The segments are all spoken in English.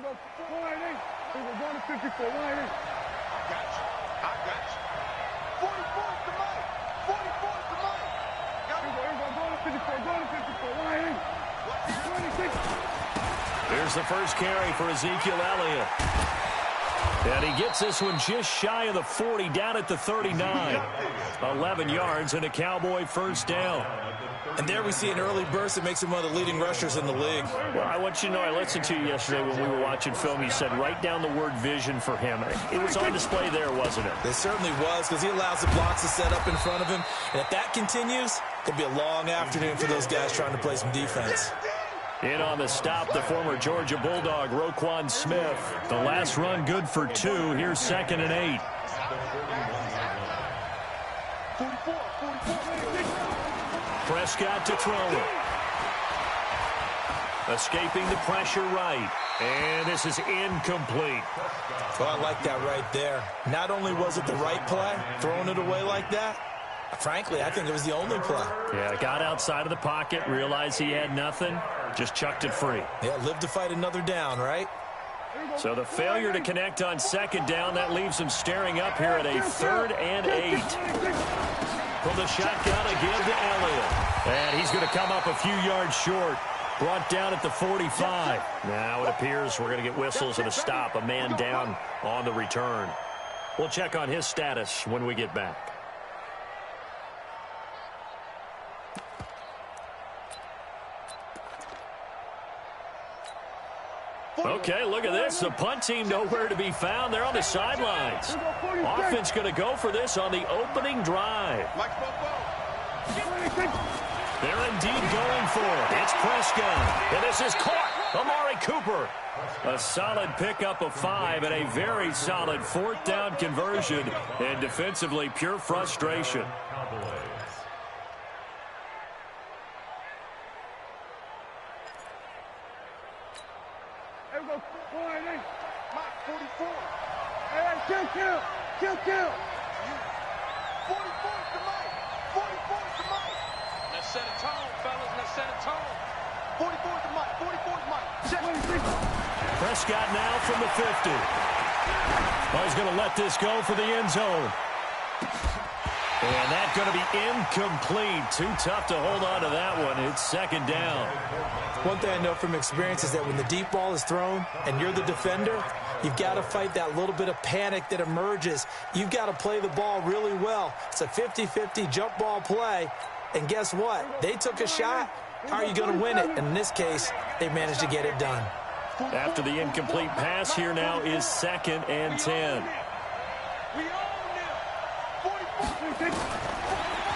go. 188. Here we go. Going to 54. 188. I got you. 44 is the mic. 44 is the mic. Here we go. Going to 54. Going to 54. 188. 26. Here's the first carry for Ezekiel Elliott. And he gets this one just shy of the 40, down at the 39. 11 yards and a Cowboy first down. And there we see an early burst that makes him one of the leading rushers in the league. Well, I want you to know, I listened to you yesterday when we were watching film. You said write down the word vision for him. It was on display there, wasn't it? It certainly was, because he allows the blocks to set up in front of him. And if that continues, it'll be a long afternoon for those guys trying to play some defense. In on the stop, the former Georgia Bulldog, Roquan Smith. The last run good for 2. Here's 2nd and 8. 44. Prescott to throw it. Escaping the pressure right. And this is incomplete. Well, I like that right there. Not only was it the right play, throwing it away like that, frankly, I think it was the only play. Yeah, got outside of the pocket, realized he had nothing, just chucked it free. Yeah, live to fight another down, right? So the failure to connect on 2nd down, that leaves him staring up here at a 3rd and 8. From the shotgun again to Elliott. And he's going to come up a few yards short. Brought down at the 45. Now it appears we're going to get whistles and a stop. A man down on the return. We'll check on his status when we get back. Okay, look at this. The punt team nowhere to be found. They're on the sidelines. Offense going to go for this on the opening drive. They're indeed going for it. It's Prescott. And this is caught. Amari Cooper. A solid pickup of 5 and a very solid 4th down conversion. And defensively, pure frustration. Here we go. 188. Mike, 44. Hey, kill. 44 is the mic. 44 is the mic. Let's set a tone, fellas. Let's set a tone. 44 is the mic. 44 is the mic. Check. 26. Prescott now from the 50. Well, he's going to let this go for the end zone. And that's going to be incomplete. Too tough to hold on to that one. It's 2nd down. One thing I know from experience is that when the deep ball is thrown and you're the defender, you've got to fight that little bit of panic that emerges. You've got to play the ball really well. It's a 50-50 jump ball play. And guess what? They took a shot. How are you going to win it? And in this case, they managed to get it done. After the incomplete pass, here now is 2nd and 10.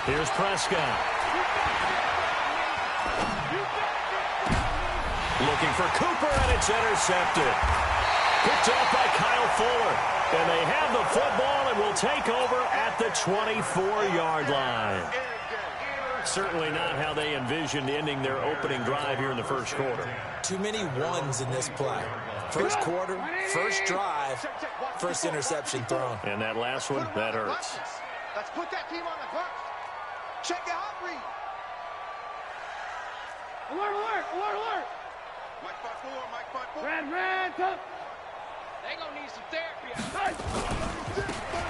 Here's Prescott. Looking for Cooper, and it's intercepted. Picked off by Kyle Fuller. And they have the football and will take over at the 24-yard line. Certainly not how they envisioned ending their opening drive here in the first quarter. Too many ones in this play. First quarter, first drive, first interception thrown. And that last one, that hurts. Let's put that team on the clock. Check your hot read. Alert. Mike 5-4, Mike 5-4. Red, top. They gonna need some therapy.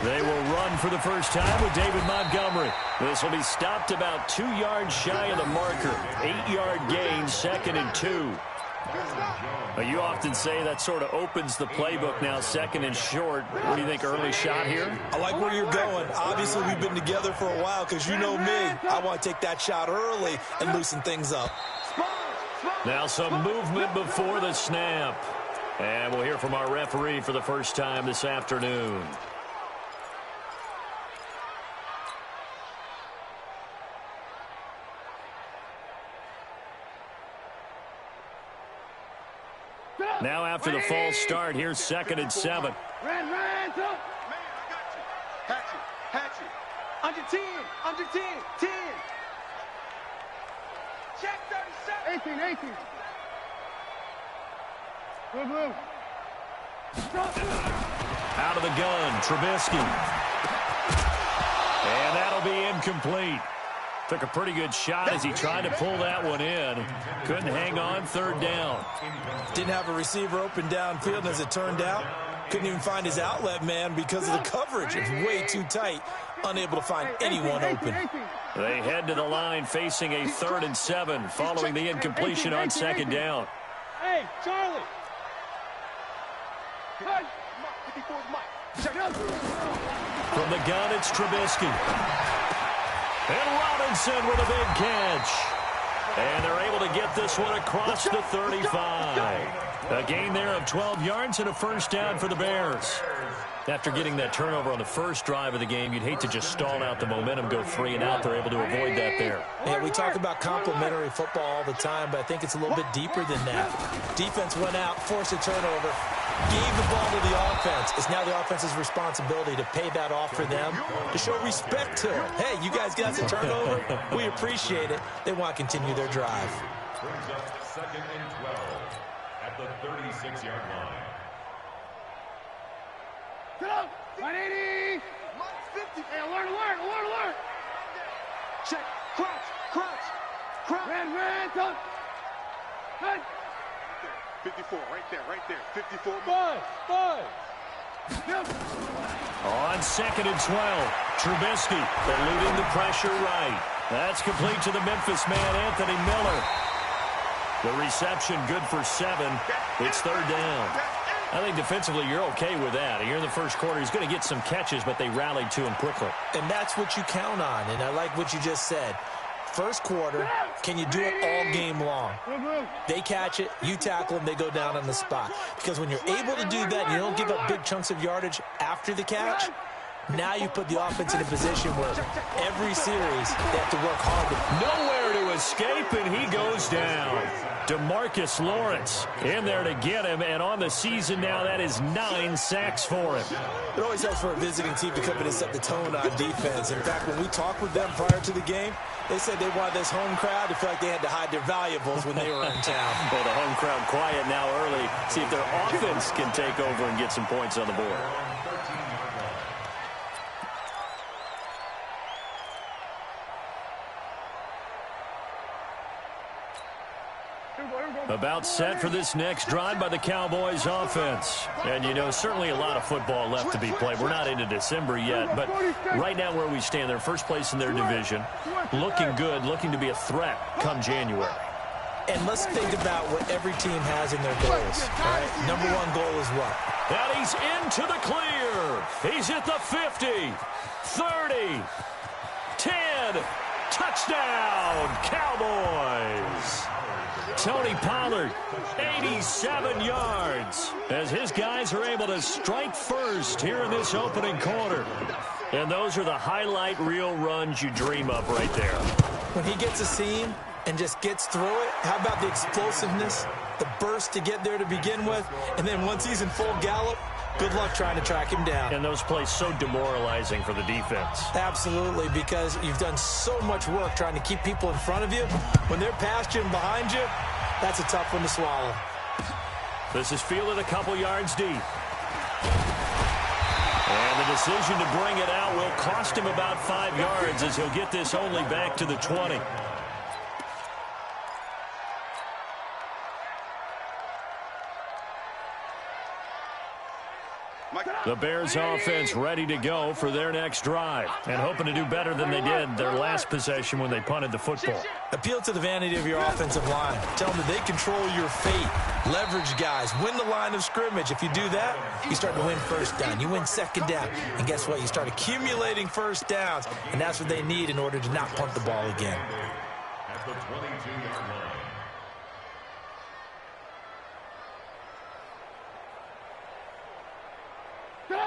They will run for the first time with David Montgomery. This will be stopped about 2 yards shy of the marker. 8-yard gain, 2nd and 2. You often say that sort of opens the playbook now, 2nd and short. What do you think, early shot here? I like where you're going. Obviously, we've been together for a while because you know me. I want to take that shot early and loosen things up. Now some movement before the snap. And we'll hear from our referee for the first time this afternoon. Now after the false start, here's 2nd and 7. Red, top. Man, I got you. Hatch it. Under 10. 10. Check 37. 18. Blue. Out of the gun, Trubisky. And that'll be incomplete. Took a pretty good shot as he tried to pull that one in. Couldn't hang on, third down. Didn't have a receiver open downfield, and as it turned out, couldn't even find his outlet man because of the coverage. It's way too tight, unable to find anyone open. They head to the line facing a 3rd and 7 following the incompletion on 2nd down. Hey, Charlie. From the gun, it's Trubisky. And Robinson with a big catch. And they're able to get this one across the 35. A gain there of 12 yards and a first down for the Bears. After getting that turnover on the first drive of the game, you'd hate to just stall out the momentum, go 3 and out. They're able to avoid that there. Yeah, we talk about complementary football all the time, but I think it's a little bit deeper than that. Defense went out, forced a turnover, gave the ball to the offense. It's now the offense's responsibility to pay that off for them, to show respect to them. Hey, you guys got the turnover. We appreciate it. They want to continue their drive. Brings up 2nd and 12 at the 36-yard line. Get up! 180! 50. Hey, alert! Check. Crouch. Red, touch! Touch! 54, right there. 54. Five! Yep. On 2nd and 12, Trubisky eluding the pressure right. That's complete to the Memphis man, Anthony Miller. The reception good for 7. It's 3rd down. I think defensively you're okay with that. Here in the first quarter, he's going to get some catches, but they rallied to him quickly. And that's what you count on, and I like what you just said. First quarter, can you do it all game long? They catch it, you tackle them, they go down on the spot. Because when you're able to do that and you don't give up big chunks of yardage after the catch, now you put the offense in a position where every series they have to work hard. Nowhere to escape, and he goes down. DeMarcus Lawrence in there to get him, and on the season now, that is 9 sacks for him. It always helps for a visiting team to come in and set the tone on defense. In fact, when we talked with them prior to the game, they said they wanted this home crowd to feel like they had to hide their valuables when they were in town. Well, the home crowd quiet now early. See if their offense can take over and get some points on the board. About set for this next drive by the Cowboys offense. And, you know, certainly a lot of football left to be played. We're not into December yet, but right now where we stand, they're first place in their division. Looking good, looking to be a threat come January. And let's think about what every team has in their goals. Right? Number one goal is what? And he's into the clear. He's at the 50, 30, 10. Touchdown, Cowboys. Tony Pollard, 87 yards, as his guys are able to strike first here in this opening quarter. And those are the highlight reel runs you dream of right there. When he gets a seam and just gets through it, how about the explosiveness, the burst to get there to begin with, and then once he's in full gallop, good luck trying to track him down. And those plays so demoralizing for the defense. Absolutely, because you've done so much work trying to keep people in front of you. When they're past you and behind you, that's a tough one to swallow. This is fielded a couple yards deep. And the decision to bring it out will cost him about 5 yards as he'll get this only back to the 20. The Bears offense ready to go for their next drive and hoping to do better than they did their last possession when they punted the football. Appeal to the vanity of your offensive line. Tell them that they control your fate. Leverage guys. Win the line of scrimmage. If you do that, you start to win first down. You win second down. And guess what? You start accumulating first downs. And that's what they need in order to not punt the ball again. At the 22-yard line.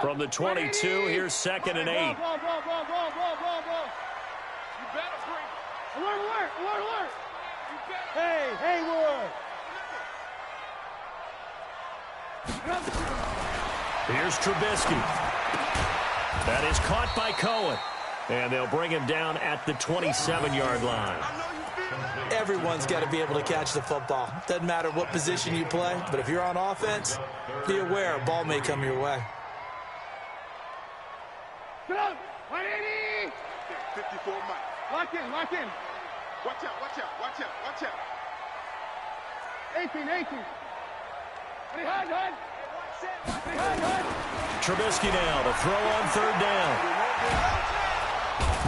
From the 22, here's 2nd and 8. You better bring it. Alert! You better. Hey, Haywood! Here's Trubisky. That is caught by Cohen. And they'll bring him down at the 27-yard line. Everyone's got to be able to catch the football. Doesn't matter what position you play, but if you're on offense, be aware a ball may come your way. Get up! 180! 54 Mike. Lock in, lock in. Watch out, watch out, watch out, watch out. 18, 18. Hide, hide. Hide. Trubisky now to throw on third down.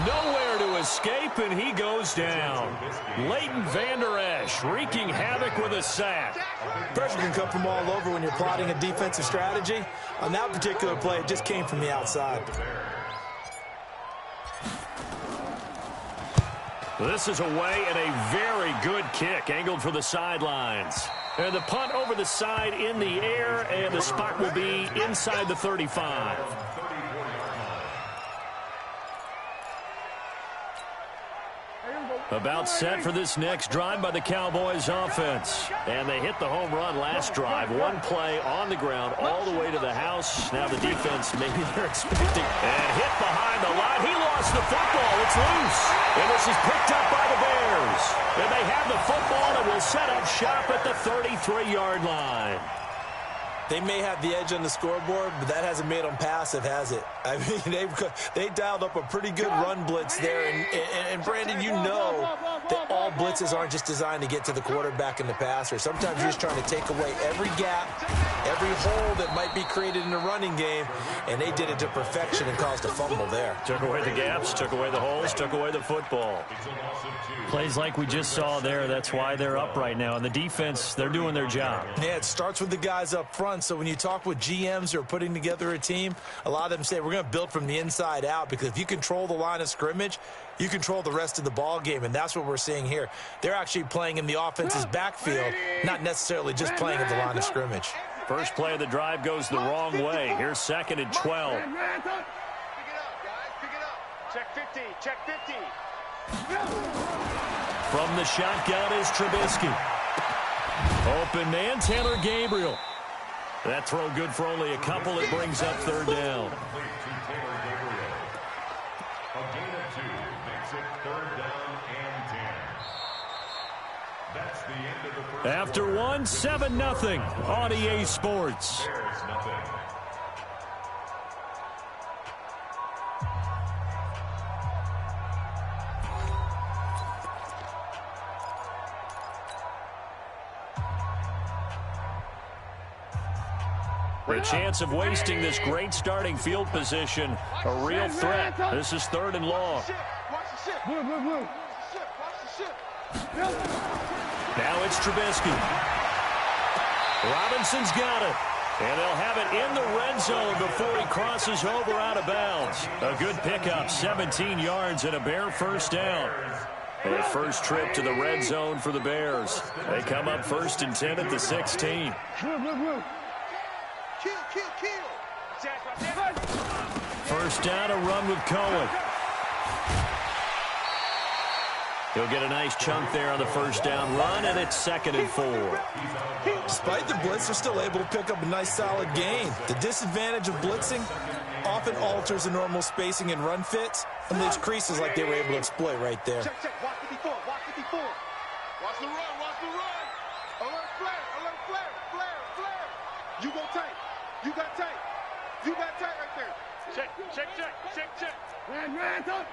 Nowhere to escape, and he goes down. Leighton Vander Esch wreaking havoc with a sack. Pressure can come from all over when you're plotting a defensive strategy. On that particular play, it just came from the outside. This is away and a very good kick, angled for the sidelines. And the punt over the side in the air, and the spot will be inside the 35. About set for this next drive by the Cowboys offense. And they hit the home run last drive. One play on the ground all the way to the house. Now the defense, maybe they're expecting. And hit behind the line. He lost the football. It's loose. And this is picked up by the Bears. And they have the football and will set up shop at the 33-yard line. They may have the edge on the scoreboard, but that hasn't made them passive, has it? I mean, they dialed up a pretty good run blitz there. And Brandon, you know that all blitzes aren't just designed to get to the quarterback and the passer. Sometimes you're just trying to take away every gap, every hole that might be created in the running game, and they did it to perfection and caused a fumble there. Took away the gaps, took away the holes, took away the football. Plays like we just saw there, that's why they're up right now. And the defense, they're doing their job. Yeah, it starts with the guys up front. So when you talk with GMs who are putting together a team, a lot of them say we're going to build from the inside out, because if you control the line of scrimmage, you control the rest of the ball game, and that's what we're seeing here. They're actually playing in the offense's backfield, not necessarily just playing at the line of scrimmage. First play of the drive goes the wrong way. Here's 2nd and 12. Pick it up, guys. Pick it up. Check 50. Check 50. From the shotgun is Trubisky. Open man, Taylor Gabriel. That throw good for only a couple. It brings up third down. A gain of 2 makes it 3rd down and 10. That's the end of the first. After one, 7-0 on EA Sports. There's nothing. The chance of wasting this great starting field position, a real threat. This is 3rd and long. Watch the ship. Blue. Watch the ship. Now it's Trubisky. Robinson's got it. And they'll have it in the red zone before he crosses over out of bounds. A good pickup, 17 yards and a Bear first down. Their first trip to the red zone for the Bears. They come up 1st and 10 at the 16. Blue. Kill. First down, a run with Cohen. He'll get a nice chunk there on the first down run, and it's 2nd and 4. Despite the blitz, they're still able to pick up a nice solid gain. The disadvantage of blitzing often alters the normal spacing and run fits, and leaves creases like they were able to exploit right there. Check. Watch the before. Watch the run. Alert flare. You go tight. You got tight right there. Check. Red up.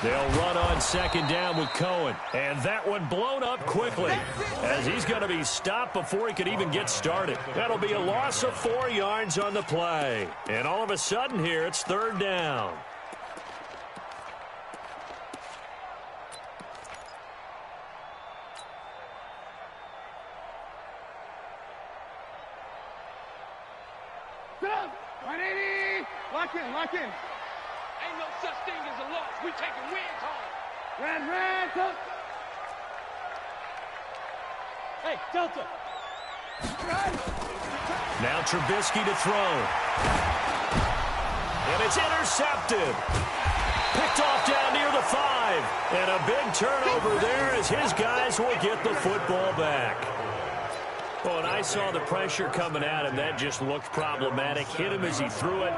They'll run on 2nd down with Cohen. And that one blown up quickly, as he's going to be stopped before he could even get started. That'll be a loss of 4 yards on the play. And all of a sudden here, it's 3rd down. Stop. 180. Lock in. Ain't no such thing as a loss. We taking wins home. Red up. Hey, Delta. Now Trubisky to throw. And it's intercepted. Picked off down near the 5. And a big turnover there as his guys will get the football back. Well, and I saw the pressure coming at him. That just looked problematic. Hit him as he threw it,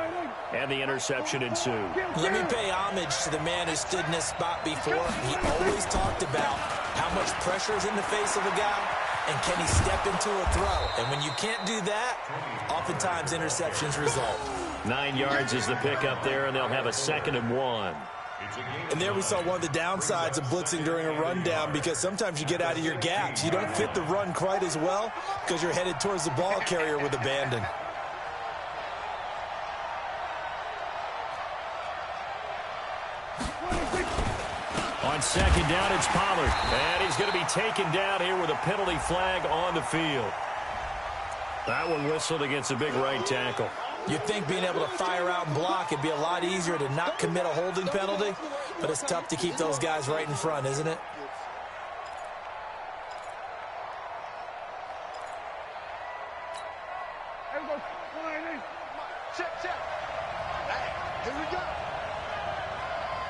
and the interception ensued. Let me pay homage to the man who stood in this spot before. He always talked about how much pressure is in the face of a guy. and can he step into a throw? And when you can't do that, oftentimes interceptions result. 9 yards is the pickup there, and they'll have a 2nd and 1. And there we saw one of the downsides of blitzing during a rundown, because sometimes you get out of your gaps. You don't fit the run quite as well because you're headed towards the ball carrier with abandon. On 2nd down, it's Pollard. And he's going to be taken down here with a penalty flag on the field. That one whistled against a big right tackle. You'd think being able to fire out and block, it'd be a lot easier to not commit a holding penalty, but it's tough to keep those guys right in front, isn't it? Check. Hey, here we go.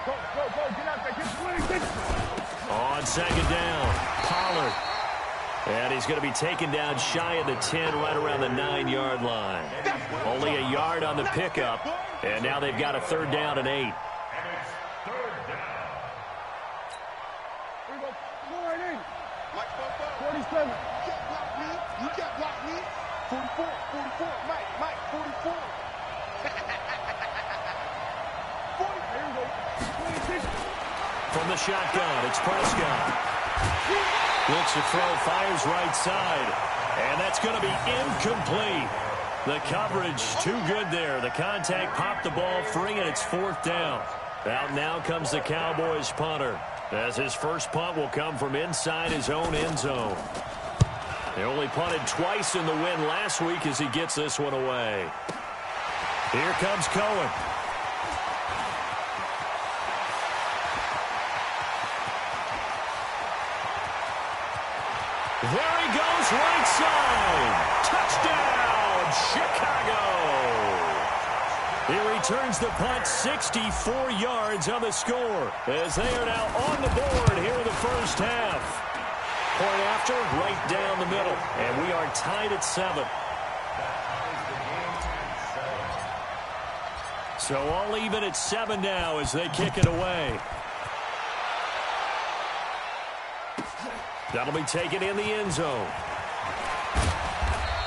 Go, get out there, get 26. On 2nd down, Pollard. And he's going to be taken down shy of the 10, right around the 9-yard line. Only a yard on the pickup, and now they've got a 3rd down and 8. And it's 3rd down. Here we go. Come right in. Mike, 47. You got block me. 44. Mike, 44. Here we go. 26. From the shotgun, it's Prescott. Looks to throw, fires right side. And that's going to be incomplete. The coverage too good there. The contact popped the ball free, and it's 4th down. Out now comes the Cowboys punter, as his first punt will come from inside his own end zone. They only punted twice in the win last week as he gets this one away. Here comes Cohen. There he goes, right side. Touchdown, Chicago. He returns the punt 64 yards on the score, as they are now on the board here in the first half. Point after, right down the middle, and we are tied at 7. So all even at 7 now as they kick it away. That'll be taken in the end zone.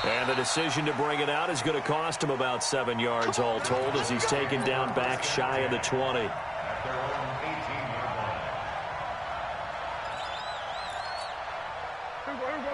And the decision to bring it out is going to cost him about 7 yards all told, as he's taken down back shy of the 20.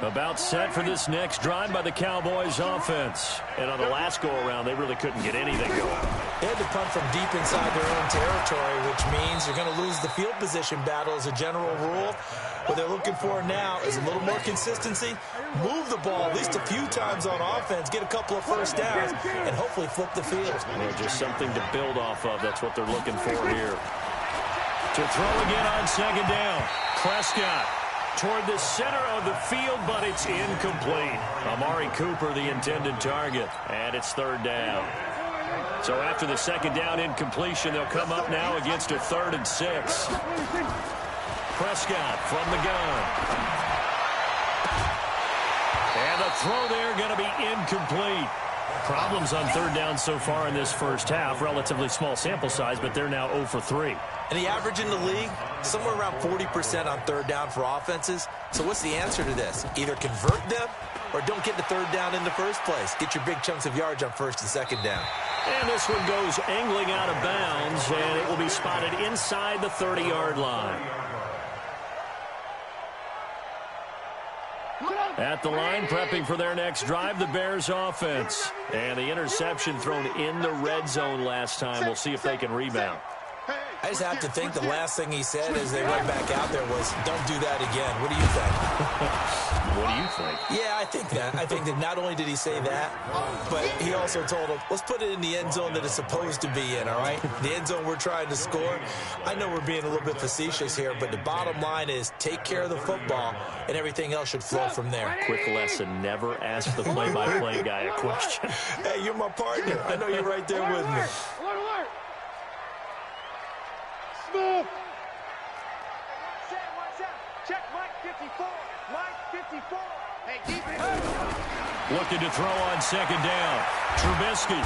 About set for this next drive by the Cowboys offense. And on the last go-around, they really couldn't get anything going. They had to punt from deep inside their own territory, which means you're going to lose the field position battle as a general rule. What they're looking for now is a little more consistency, move the ball at least a few times on offense, get a couple of first downs, and hopefully flip the field. Well, just something to build off of. That's what they're looking for here. To throw again on 2nd down. Prescott toward the center of the field, but it's incomplete. Amari Cooper, the intended target, and it's 3rd down. So after the 2nd down incompletion, they'll come up now against a 3rd and 6. Prescott from the gun. And the throw there going to be incomplete. Problems on 3rd down so far in this first half. Relatively small sample size, but they're now 0 for 3. And the average in the league, somewhere around 40% on 3rd down for offenses. So what's the answer to this? Either convert them or don't get the 3rd down in the first place. Get your big chunks of yards on 1st and 2nd down. And this one goes angling out of bounds, and it will be spotted inside the 30-yard line. At the line, prepping for their next drive, the Bears offense. And the interception thrown in the red zone last time. We'll see if they can rebound. I just have to think the last thing he said as they went back out there was, don't do that again. What do you think? What do you think? Yeah, I think that. I think that not only did he say that, but he also told them, let's put it in the end zone that it's supposed to be in, all right? The end zone we're trying to score. I know we're being a little bit facetious here, but the bottom line is take care of the football, and everything else should flow from there. Quick lesson, never ask the play-by-play guy a question. Hey, you're my partner. I know you're right there with me. Alert. Smooth. Watch out. Check Mike 54. Mike 54. Hey, keep it. Looking to throw on 2nd down. Trubisky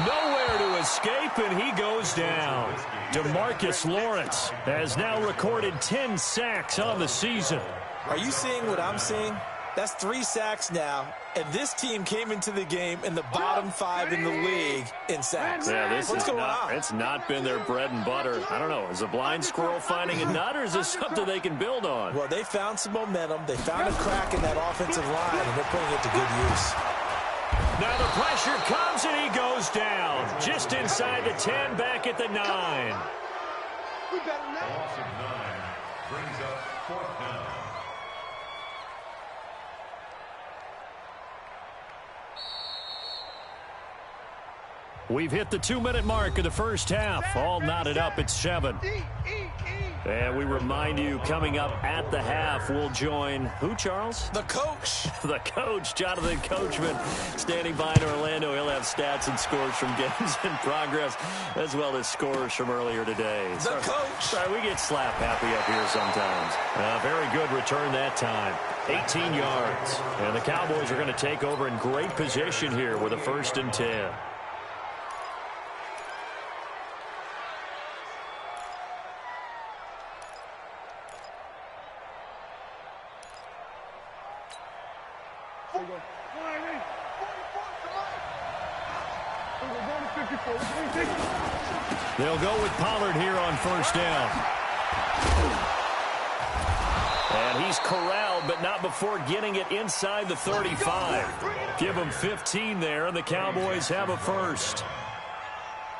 nowhere to escape, and he goes down. DeMarcus Lawrence has now recorded 10 sacks on the season. Are you seeing what I'm seeing? That's 3 sacks now, and this team came into the game in the bottom 5 in the league in sacks. Yeah, this What's is going not, on? it's not been their bread and butter. I don't know. Is a blind squirrel finding a nut, or is this something they can build on? Well, they found some momentum. They found a crack in that offensive line, and they're putting it to good use. Now the pressure comes, and he goes down. Just inside the 10, back at the 9. We better now. Loss of 9 brings up 4th down. We've hit the 2-minute mark of the first half. All knotted up at 7. And we remind you, coming up at the half, we'll join who, Charles? The coach. The coach, Jonathan Coachman, standing by in Orlando. He'll have stats and scores from games in progress, as well as scores from earlier today. The coach. Sorry, we get slap happy up here sometimes. Very good return that time. 18 yards. And the Cowboys are going to take over in great position here with a 1st and 10. They'll go with Pollard here on 1st down. And he's corralled, but not before getting it inside the 35. Give him 15 there, and the Cowboys have a 1st.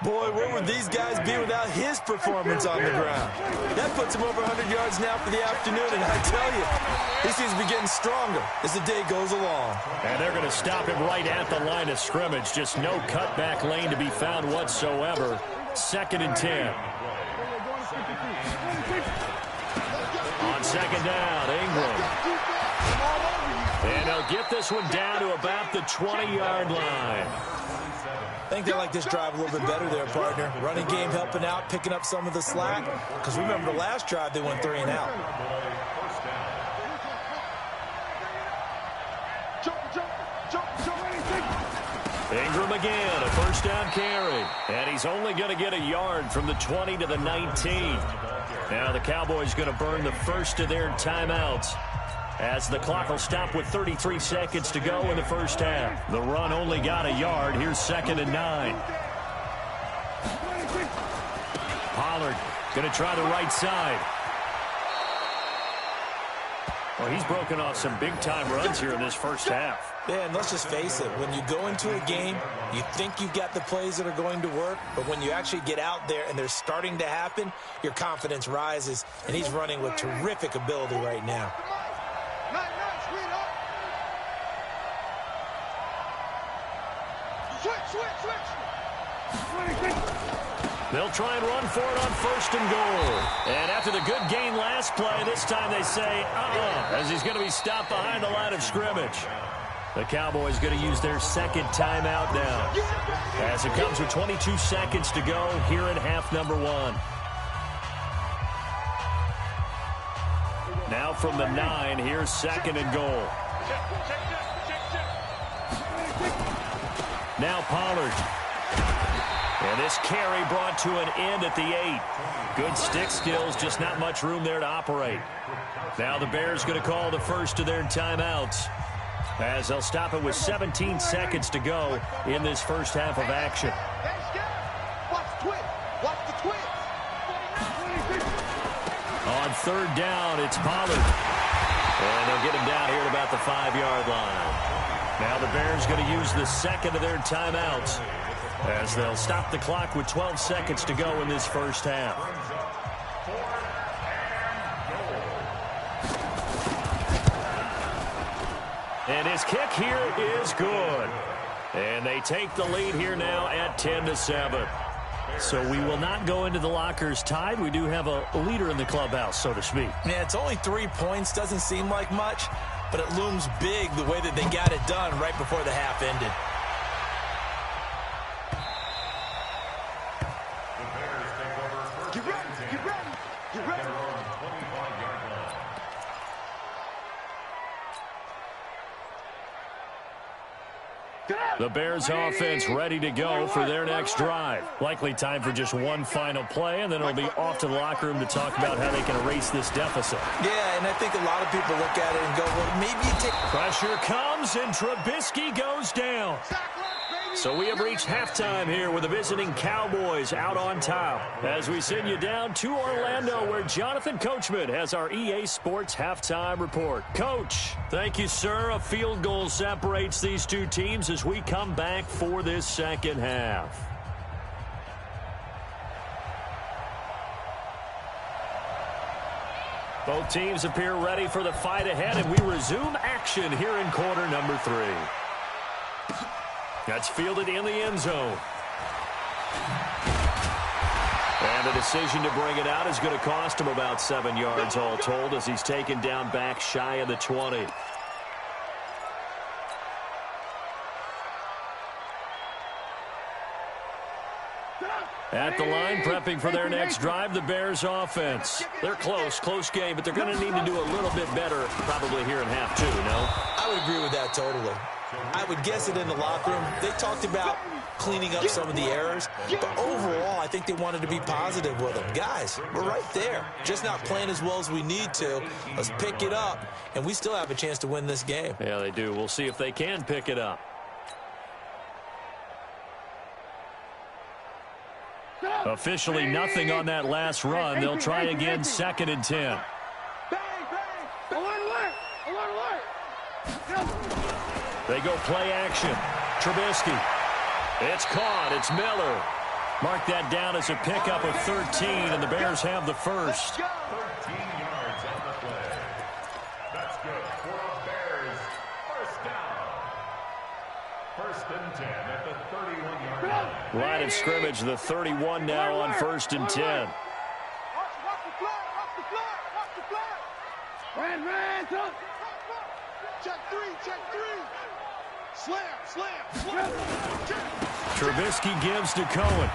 Boy, where would these guys be without his performance on the ground? That puts him over 100 yards now for the afternoon, and I tell you, he seems to be getting stronger as the day goes along. And they're going to stop him right at the line of scrimmage. Just no cutback lane to be found whatsoever. 2nd and 10. On 2nd down, Ingram. And they'll get this one down to about the 20-yard line. I think they like this drive a little bit better there, partner. Running game helping out, picking up some of the slack. Because remember the last drive, they went 3 and out. Ingram again, a 1st down carry. And he's only going to get a yard from the 20 to the 19. Now the Cowboys going to burn the first of their timeouts, as the clock will stop with 33 seconds to go in the first half. The run only got a yard. Here's 2nd and 9. Pollard going to try the right side. Well, he's broken off some big-time runs here in this first half. Yeah, and let's just face it. When you go into a game, you think you've got the plays that are going to work, but when you actually get out there and they're starting to happen, your confidence rises, and he's running with terrific ability right now. They'll try and run for it on 1st and goal. And after the good gain last play, this time they say, as he's going to be stopped behind the line of scrimmage. The Cowboys going to use their 2nd timeout now, as it comes with 22 seconds to go here in half number 1. Now from the 9, here's 2nd and goal. Now Pollard. And this carry brought to an end at the 8. Good stick skills, just not much room there to operate. Now the Bears going to call the first of their timeouts, as they'll stop it with 17 seconds to go in this first half of action. On 3rd down, it's Pollard. And they'll get him down here at about the 5-yard line. Now the Bears going to use the 2nd of their timeouts, as they'll stop the clock with 12 seconds to go in this first half. And his kick here is good. And they take the lead here now at 10-7. So we will not go into the lockers tied. We do have a leader in the clubhouse, so to speak. Yeah, it's only 3 points. Doesn't seem like much, but it looms big the way that they got it done right before the half ended. The Bears offense ready to go for their next drive. Likely time for just one final play, and then it'll be off to the locker room to talk about how they can erase this deficit. Yeah, and I think a lot of people look at it and go, well, maybe you take... Pressure comes, and Trubisky goes down. So we have reached halftime here with the visiting Cowboys out on top. As we send you down to Orlando, where Jonathan Coachman has our EA Sports halftime report. Coach, thank you, sir. A field goal separates these two teams as we come back for this second half. Both teams appear ready for the fight ahead, and we resume action here in quarter number 3. That's fielded in the end zone. And the decision to bring it out is going to cost him about 7 yards all told as he's taken down back shy of the 20. At the line, prepping for their next drive, the Bears offense. They're close game, but they're going to need to do a little bit better probably here in half 2, no? I would agree with that totally. I would guess it in the locker room. They talked about cleaning up some of the errors, but overall, I think they wanted to be positive with them. Guys, we're right there. Just not playing as well as we need to. Let's pick it up, and we still have a chance to win this game. Yeah, they do. We'll see if they can pick it up. Officially nothing on that last run. They'll try again, 2nd and 10. They go play action. Trubisky. It's caught. It's Miller. Mark that down as a pickup of 13, and the Bears have the first. 13 yards on the play. That's good for the Bears. First down. 1st and 10 at the 31-yard line. Line of scrimmage, the 31 now on 1st and 10. Watch the flag. Red, Check three. Slam. Trubisky gives to Cohen.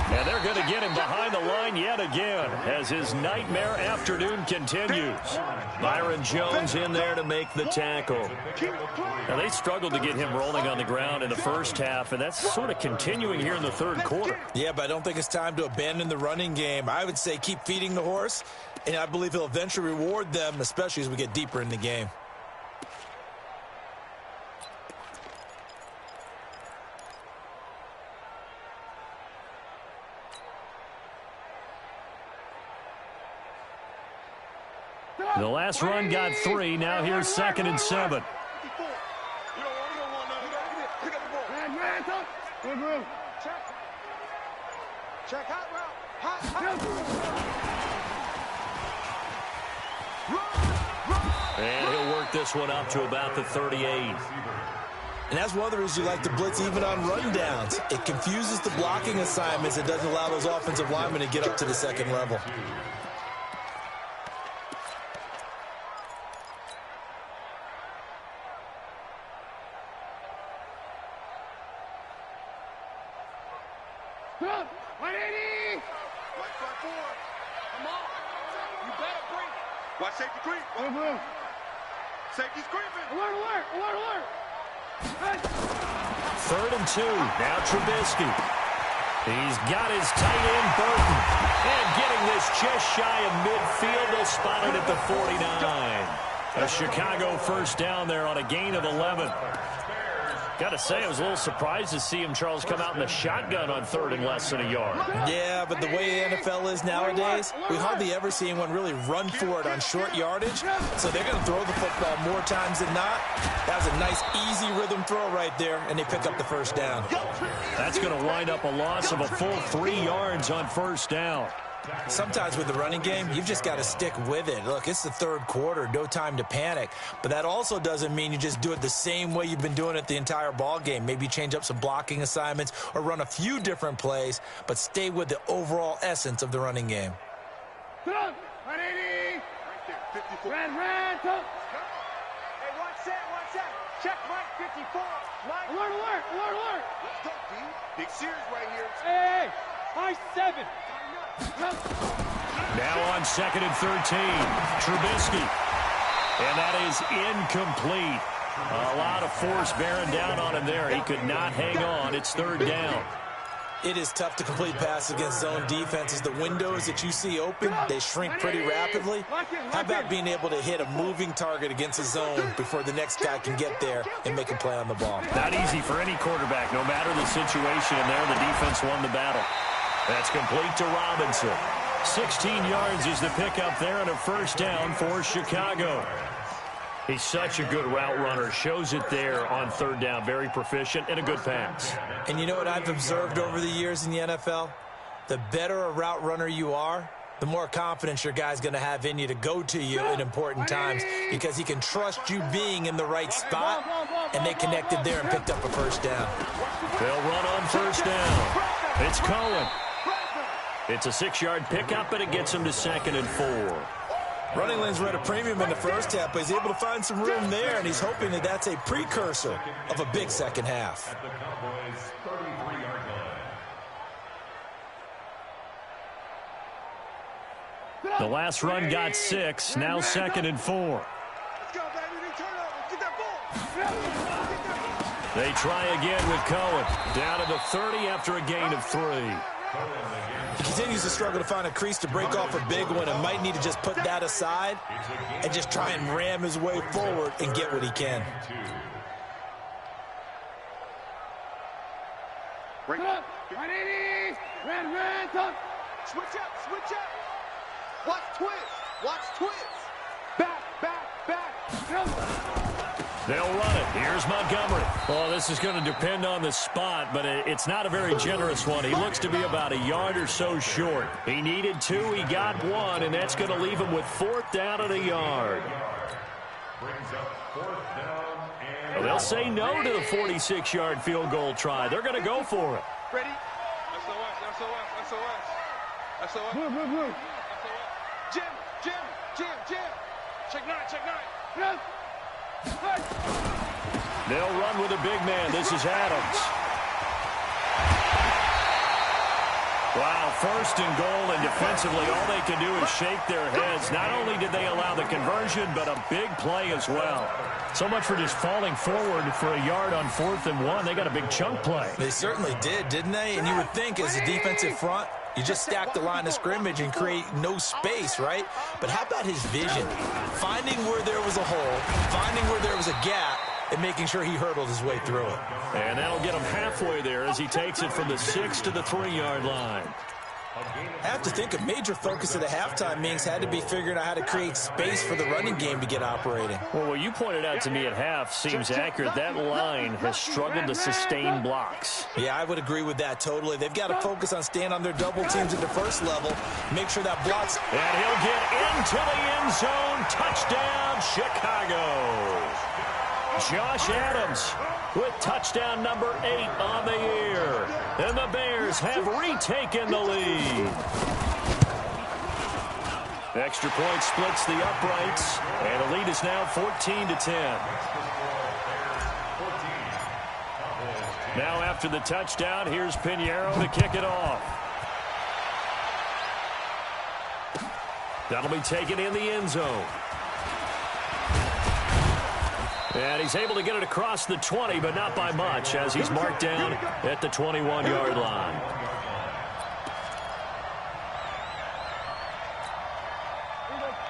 And they're going to get him behind the line yet again as his nightmare afternoon continues. Byron Jones in there to make the tackle. Now, they struggled to get him rolling on the ground in the first half, and that's sort of continuing here in the third quarter. Yeah, but I don't think it's time to abandon the running game. I would say keep feeding the horse, and I believe he'll eventually reward them, especially as we get deeper in the game. The last run got 3. Now here's 2nd and 7. Check hot route. And he'll work this one up to about the 38. And that's one of the reasons you like to blitz even on rundowns. It confuses the blocking assignments. It doesn't allow those offensive linemen to get up to the second level. Watch safety creep. Safety's creeping. Alert. 3rd and 2. Now Trubisky. He's got his tight end, Burton. And getting this just shy of midfield. They'll spot it at the 49. A Chicago first down there on a gain of 11. Got to say, I was a little surprised to see him, Charles, come out in the shotgun on 3rd and less than a yard. Yeah, but the way the NFL is nowadays, we hardly ever see anyone really run for it on short yardage. So they're going to throw the football more times than not. That was a nice, easy rhythm throw right there, and they pick up the first down. That's going to wind up a loss of a full 3 yards on first down. Sometimes with the running game, you've just got to stick with it. Look, it's the third quarter, no time to panic. But that also doesn't mean you just do it the same way you've been doing it the entire ball game. Maybe change up some blocking assignments or run a few different plays, but stay with the overall essence of the running game. 180. Red. Hey, watch that. Check Mike 54. Alert. Let's go, D. Big series right here. Hey, high 7. Now on 2nd and 13, Trubisky. And that is incomplete. A lot of force bearing down on him there. He could not hang on. It's third down. It is tough to complete passes against zone defenses. The windows that you see open, they shrink pretty rapidly. How about being able to hit a moving target against a zone before the next guy can get there and make a play on the ball? Not easy for any quarterback, no matter the situation. And there, the defense won the battle. That's complete to Robinson. 16 yards is the pickup there and a first down for Chicago. He's such a good route runner. Shows it there on third down. Very proficient and a good pass. And you know what I've observed over the years in the NFL? The better a route runner you are, the more confidence your guy's going to have in you to go to you in important times because he can trust you being in the right spot, and they connected there and picked up a first down. They'll run on first down. It's Cohen. It's a 6-yard pickup, and it gets him to 2nd and 4. Running lanes were at a premium in the first half, but he's able to find some room there, and he's hoping that that's a precursor of a big second half. At the Cowboys' 33-yard line. The last run got 6, now 2nd and 4. Let's go, baby. Turn over. Get that ball. They try again with Cohen. Down to the 30 after a gain of 3. He continues to struggle to find a crease to break off a big one and might need to just put that aside and just try and ram his way forward and get what he can. Break up. 180. Red, up. Switch up. Watch twist. Back. They'll run it. Here's Montgomery. Well, this is going to depend on the spot, but it's not a very generous one. He looks to be about a yard or so short. He needed 2. He got 1, and that's going to leave him with 4th down and a yard. Brings up 4th down and Well, they'll say no to the 46-yard field goal try. They're going to go for it. Ready? SOS. Blue. Jim. Check nine. They'll run with a big man. This is Adams. Wow, 1st and goal, and defensively all they can do is shake their heads. Not only did they allow the conversion, but a big play as well. So much for just falling forward for a yard on 4th and 1. They got a big chunk play. They certainly did, didn't they? And you would think as a defensive front, you just stack the line of scrimmage and create no space, right? But how about his vision? Finding where there was a hole, finding where there was a gap, and making sure he hurdled his way through it. And that'll get him halfway there as he takes it from the 6 to the 3-yard line. I have to think a major focus of the halftime meetings had to be figuring out how to create space for the running game to get operating. Well, what you pointed out to me at half seems accurate. That line has struggled to sustain blocks. Yeah, I would agree with that totally. They've got to focus on staying on their double teams at the first level, make sure that blocks. And he'll get into the end zone. Touchdown, Chicago. Josh Adams with touchdown number 8 on the year. And the Bears have retaken the lead. The extra point splits the uprights, and the lead is now 14-10. Now after the touchdown, here's Pinheiro to kick it off. That'll be taken in the end zone. And he's able to get it across the 20, but not by much, as he's marked down at the 21-yard line.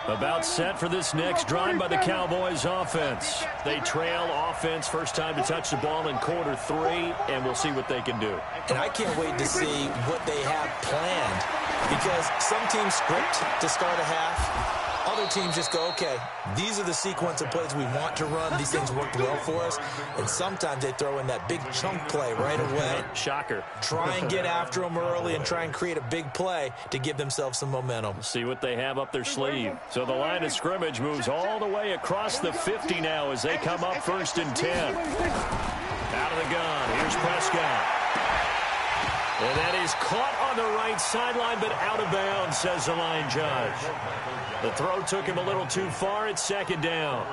About set for this next drive by the Cowboys offense. They trail offense, first time to touch the ball in quarter 3, and we'll see what they can do. And I can't wait to see what they have planned, because some teams script to start a half. Other teams just go, okay, these are the sequence of plays we want to run. These things worked well for us. And sometimes they throw in that big chunk play right away. Shocker. Try and get after them early and try and create a big play to give themselves some momentum. See what they have up their sleeve. So the line of scrimmage moves all the way across the 50 now as they come up 1st and 10. Out of the gun. Here's Prescott. And that is caught on the right sideline, but out of bounds, says the line judge. The throw took him a little too far. It's 2nd down.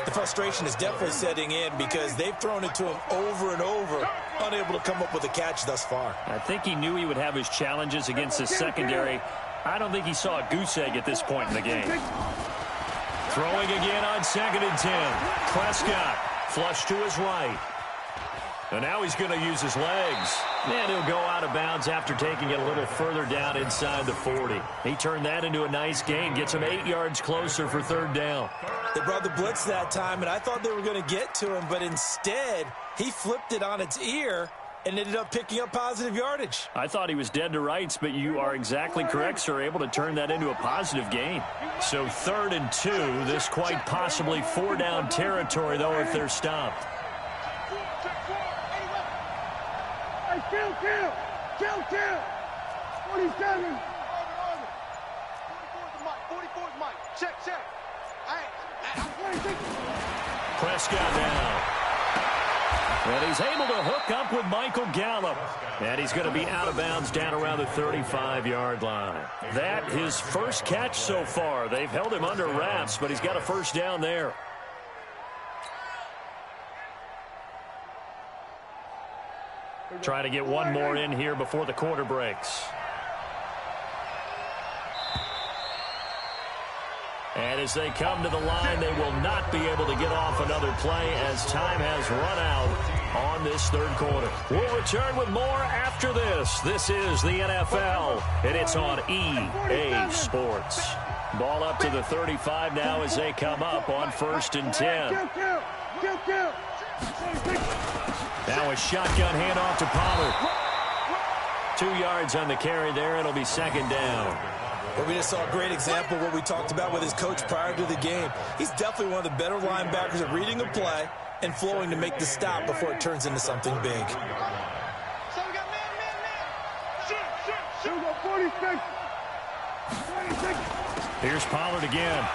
The frustration is definitely setting in because they've thrown it to him over and over, unable to come up with a catch thus far. I think he knew he would have his challenges against the secondary. I don't think he saw a goose egg at this point in the game. Throwing again on 2nd and 10. Prescott Flush to his right. And now he's going to use his legs. And he'll go out of bounds after taking it a little further down inside the 40. He turned that into a nice gain. Gets him 8 yards closer for third down. They brought the blitz that time, and I thought they were going to get to him, but instead he flipped it on its ear and ended up picking up positive yardage. I thought he was dead to rights, but you are exactly correct, sir. Able to turn that into a positive gain. So 3rd and 2. This quite possibly 4-down territory, though, if they're stopped. Kill! 47! 44's Mike. Check. Prescott now. And he's able to hook up with Michael Gallup. And he's going to be out of bounds down around the 35-yard line. That his first catch so far. They've held him under wraps, but he's got a first down there. Try to get one more in here before the quarter breaks. And as they come to the line, they will not be able to get off another play as time has run out on this third quarter. We'll return with more after this. This is the NFL, and it's on EA Sports. Ball up to the 35 now as they come up on 1st and 10. Now a shotgun handoff to Pollard. 2 yards on the carry there. It'll be 2nd down. Well, we just saw a great example of what we talked about with his coach prior to the game. He's definitely one of the better linebackers at reading a play and flowing to make the stop before it turns into something big. So we got man. Shoot. 46. Here's Pollard again.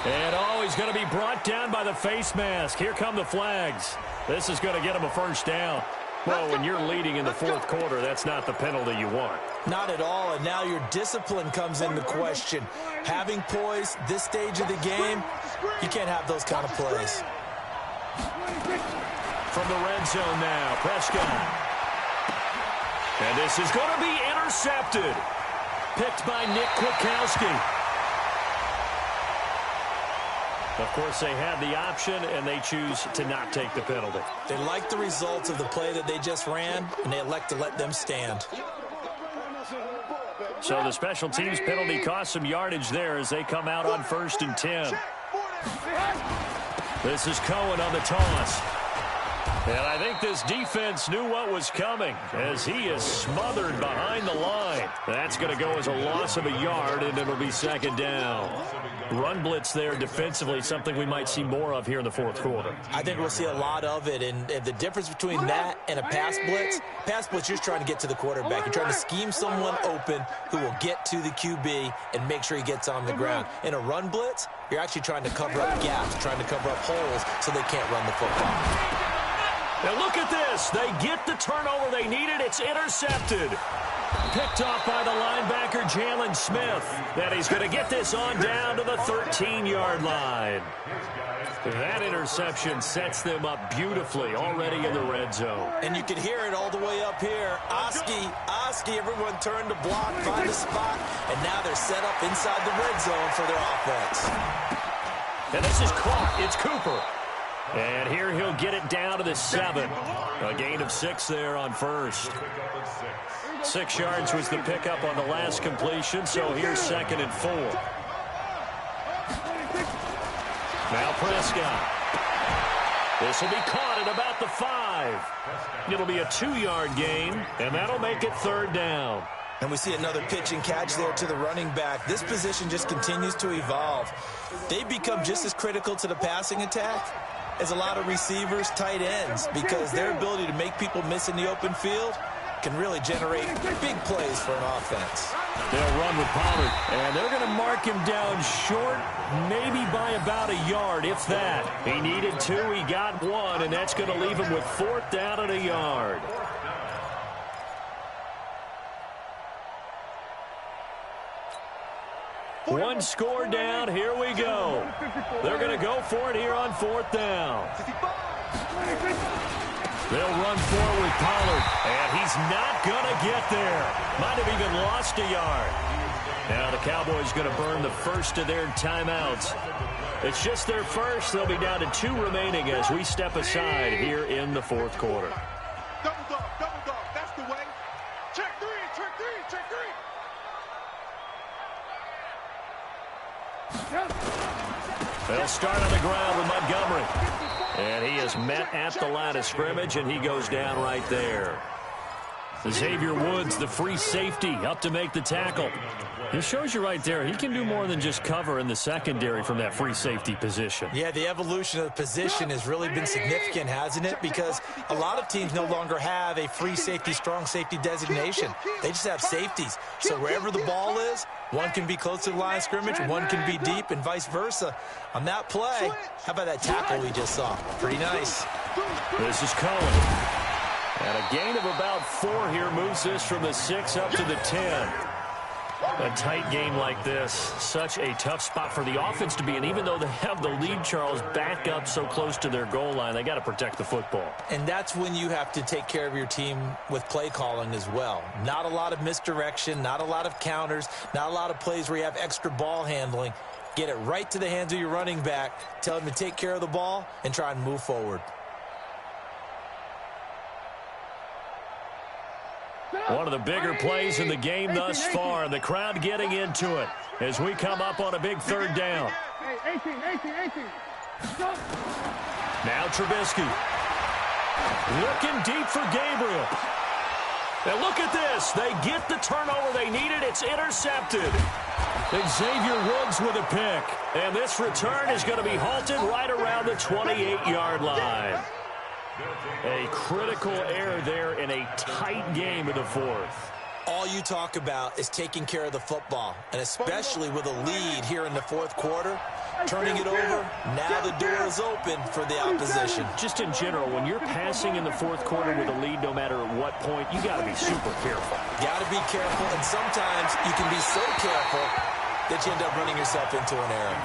And he's going to be brought down by the face mask. Here come the flags. This is going to get him a first down. Well, when you're leading in the 4th quarter, that's not the penalty you want. Not at all, and now your discipline comes into question. Having poise this stage of the game, you can't have those kind of plays. From the red zone now, Prescott. And this is going to be intercepted. Picked by Nick Kwiatkowski. Of course, they had the option, and they choose to not take the penalty. They like the results of the play that they just ran, and they elect to let them stand. So the special teams penalty cost some yardage there as they come out on 1st and 10. This is Cohen on the toss. And I think this defense knew what was coming as he is smothered behind the line. That's going to go as a loss of a yard, and it'll be 2nd down. Run blitz there defensively, something we might see more of here in the 4th quarter. I think we'll see a lot of it, and the difference between that and a pass blitz, you're trying to get to the quarterback. You're trying to scheme someone open who will get to the QB and make sure he gets on the ground. In a run blitz, you're actually trying to cover up gaps, trying to cover up holes so they can't run the football. Now look at this. They get the turnover they needed. It's intercepted. Picked off by the linebacker, Jalen Smith. Then he's going to get this on down to the 13-yard line. That interception sets them up beautifully already in the red zone. And you can hear it all the way up here. Oski, everyone turned to block, find a spot, and now they're set up inside the red zone for their offense. And this is caught. It's Cooper. And here he'll get it down to the 7. A gain of 6 there on 1st. 6 yards was the pickup on the last completion, so here's 2nd and 4. Now Prescott. This will be caught at about the 5. It'll be a 2-yard gain, and that'll make it 3rd down. And we see another pitch and catch there to the running back. This position just continues to evolve. They become just as critical to the passing attack as a lot of receivers, tight ends, because their ability to make people miss in the open field can really generate big plays for an offense. They'll run with Pollard, and they're going to mark him down short, maybe by about a yard, if that. He needed 2, he got 1, and that's going to leave him with 4th down and a yard. One score down. Here we go. They're going to go for it here on 4th down. They'll run forward with Pollard, and he's not going to get there. Might have even lost a yard. Now the Cowboys going to burn the first of their timeouts. It's just their first. They'll be down to 2 remaining as we step aside here in the fourth quarter. Double dog, that's the way. Check three. They'll start on the ground with Montgomery. And he is met at the line of scrimmage, and he goes down right there. Xavier Woods, the free safety, up to make the tackle. It shows you right there, he can do more than just cover in the secondary from that free safety position. Yeah, the evolution of the position has really been significant, hasn't it? Because a lot of teams no longer have a free safety, strong safety designation. They just have safeties. So wherever the ball is, one can be close to the line of scrimmage, one can be deep, and vice versa. On that play, how about that tackle we just saw? Pretty nice. This is Cohen. And a gain of about 4 here moves this from the 6 up to the 10. A tight game like this, such a tough spot for the offense to be in. Even though they have the lead, Charles, back up so close to their goal line, they got to protect the football. And that's when you have to take care of your team with play calling as well. Not a lot of misdirection, not a lot of counters, not a lot of plays where you have extra ball handling. Get it right to the hands of your running back, tell him to take care of the ball, and try and move forward. One of the bigger plays in the game thus far. The crowd getting into it as we come up on a big third down. 18. Now Trubisky. Looking deep for Gabriel. And look at this. They get the turnover they needed. It's intercepted. Xavier Woods with a pick. And this return is going to be halted right around the 28-yard line. A critical error there in a tight game in the fourth. All you talk about is taking care of the football, and especially with a lead here in the fourth quarter, turning it over, now the door is open for the opposition. Just in general, when you're passing in the fourth quarter with a lead, no matter at what point, you got to be super careful. Got to be careful, and sometimes you can be so careful that you end up running yourself into an error.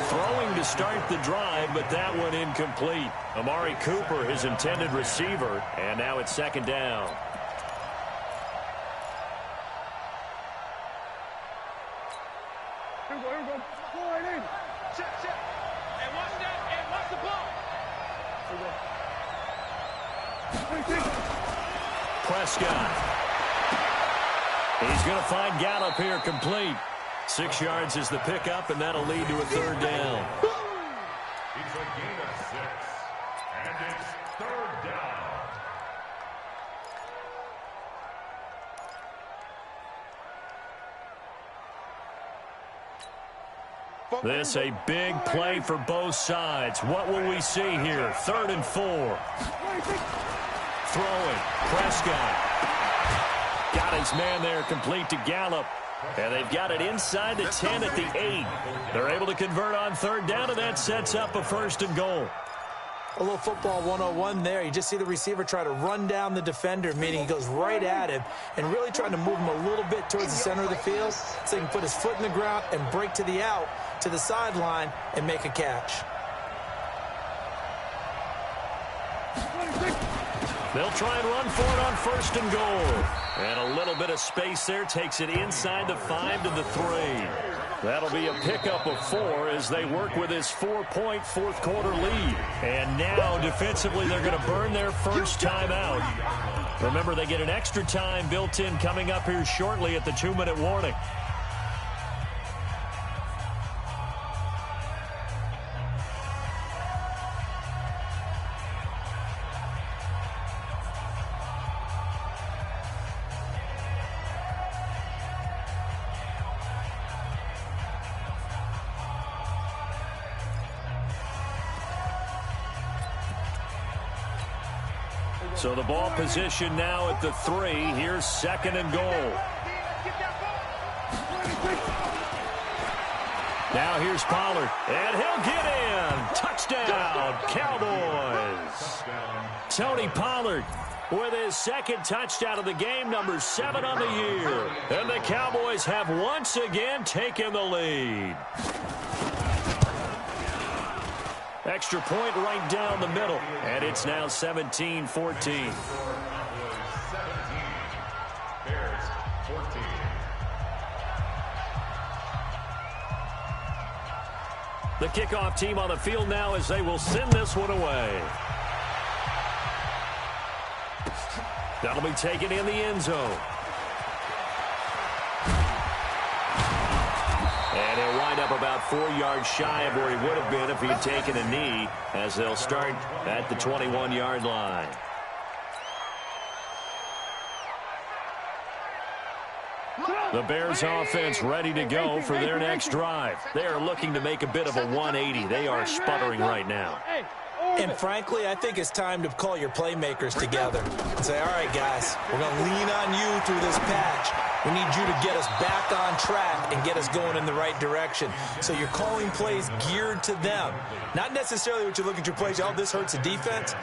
Throwing to start the drive, but that one incomplete. Amari Cooper, his intended receiver, and now it's second down. Here we go. Go right in. Check. And watch that, and watch the ball. Prescott. He's going to find Gallup here complete. 6 yards is the pickup, and that'll lead to a third down. It's a gain of 6, and it's third down. This a big play for both sides. What will we see here? 3rd and 4. Throwing. Prescott. Got his man there complete to Gallup. And they've got it inside the 10 at the 8. They're able to convert on third down, and that sets up a 1st and goal. A little football 101 there. You just see the receiver try to run down the defender, meaning he goes right at him, and really trying to move him a little bit towards the center of the field so he can put his foot in the ground and break to the out, to the sideline, and make a catch. They'll try and run for it on 1st and goal. And a little bit of space there takes it inside the 5 to the 3. That'll be a pickup of 4 as they work with his 4-point fourth quarter lead. And now defensively they're going to burn their first time out. Remember, they get an extra time built in coming up here shortly at the 2-minute warning. So the ball position now at the 3. Here's 2nd and goal. Now here's Pollard. And he'll get in. Touchdown, Cowboys. Tony Pollard with his 2nd touchdown of the game, number 7 on the year. And the Cowboys have once again taken the lead. Extra point right down the middle, and it's now 17-14. 17, Bears 14. The kickoff team on the field now as they will send this one away. That'll be taken in the end zone. And he'll wind up about 4 yards shy of where he would have been if he'd taken a knee, as they'll start at the 21-yard line. The Bears offense ready to go for their next drive. They are looking to make a bit of a 180. They are sputtering right now. And frankly, I think it's time to call your playmakers together and say, all right, guys, we're going to lean on you through this patch. We need you to get us back on track and get us going in the right direction. So you're calling plays geared to them. Not necessarily what you look at your plays, oh, this hurts the defense.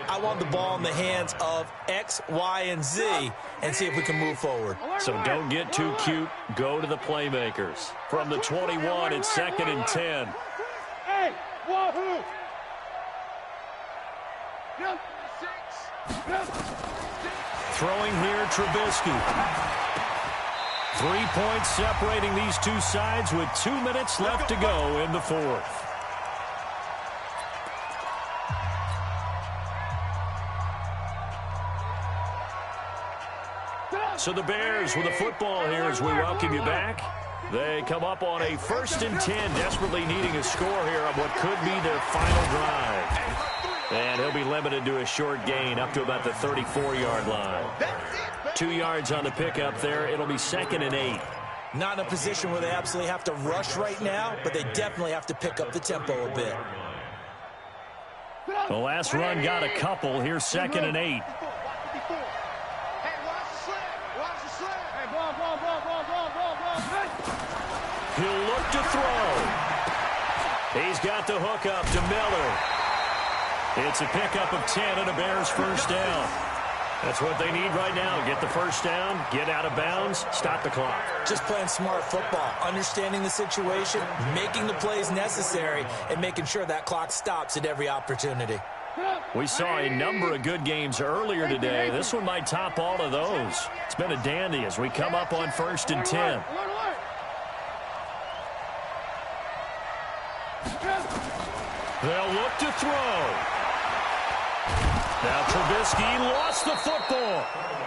I want the ball in the hands of X, Y, and Z and see if we can move forward. So don't get too cute. Go to the playmakers. From the 21, it's 2nd and 10. Hey, wahoo! Throwing here, Trubisky. 3 points separating these two sides with 2 minutes left to go in the fourth. So the Bears with the football here as we welcome you back. They come up on a 1st and 10, desperately needing a score here on what could be their final drive. And he'll be limited to a short gain up to about the 34-yard line. 2 yards on the pickup there. It'll be 2nd and 8. Not in a position where they absolutely have to rush right now, but they definitely have to pick up the tempo a bit. The last run got a couple. Here's 2nd and 8. He'll look to throw. He's got the hook up to Miller. It's a pickup of 10 and a Bears first down. That's what they need right now. Get the first down, get out of bounds, stop the clock. Just playing smart football, understanding the situation, making the plays necessary, and making sure that clock stops at every opportunity. We saw a number of good games earlier today. This one might top all of those. It's been a dandy as we come up on 1st and 10. They'll look to throw. Now Trubisky lost the football.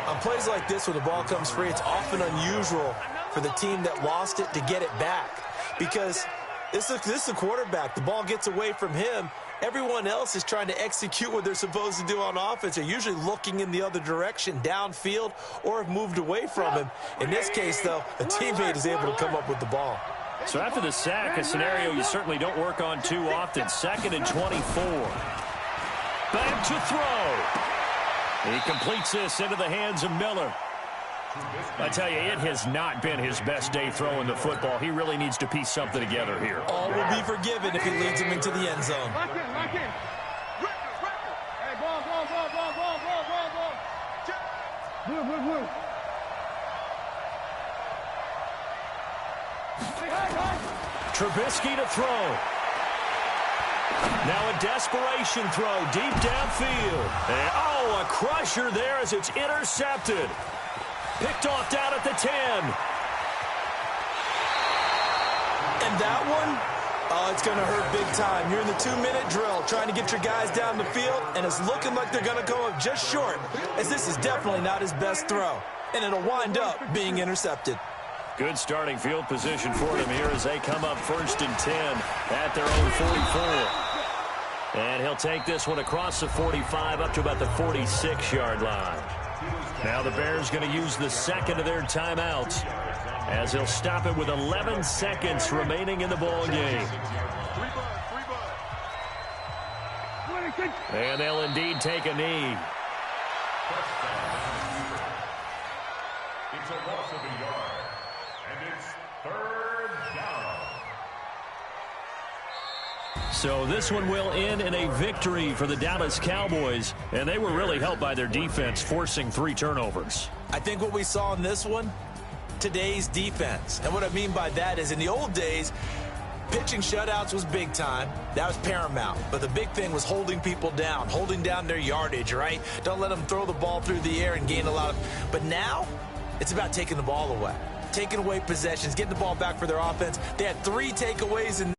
On plays like this where the ball comes free, it's often unusual for the team that lost it to get it back. Because this is the quarterback. The ball gets away from him. Everyone else is trying to execute what they're supposed to do on offense. They're usually looking in the other direction, downfield, or have moved away from him. In this case, though, a teammate is able to come up with the ball. So after the sack, a scenario you certainly don't work on too often. 2nd and 24. Back to throw. He completes this into the hands of Miller. I tell you, it has not been his best day throwing the football. He really needs to piece something together here. All will be forgiven if he leads him into the end zone. Lock in, lock in. Hey, ball. Blue. Trubisky to throw. Now a desperation throw deep downfield. And, a crusher there as it's intercepted. Picked off down at the 10. And that one, it's going to hurt big time. You're in the 2-minute drill trying to get your guys down the field, and it's looking like they're going to go up just short, as this is definitely not his best throw. And it'll wind up being intercepted. Good starting field position for them here as they come up 1st and 10 at their own 44. And he'll take this one across the 45 up to about the 46-yard line. Now the Bears going to use the 2nd of their timeouts as he'll stop it with 11 seconds remaining in the ball game. And they'll indeed take a knee. It's a loss of a yard, and it's 3rd down. So this one will end in a victory for the Dallas Cowboys, and they were really helped by their defense forcing 3 turnovers. I think what we saw in this one, today's defense. And what I mean by that is in the old days, pitching shutouts was big time. That was paramount. But the big thing was holding people down, holding down their yardage, right? Don't let them throw the ball through the air and gain a lot of... But now, it's about taking the ball away. Taking away possessions, getting the ball back for their offense. They had 3 takeaways in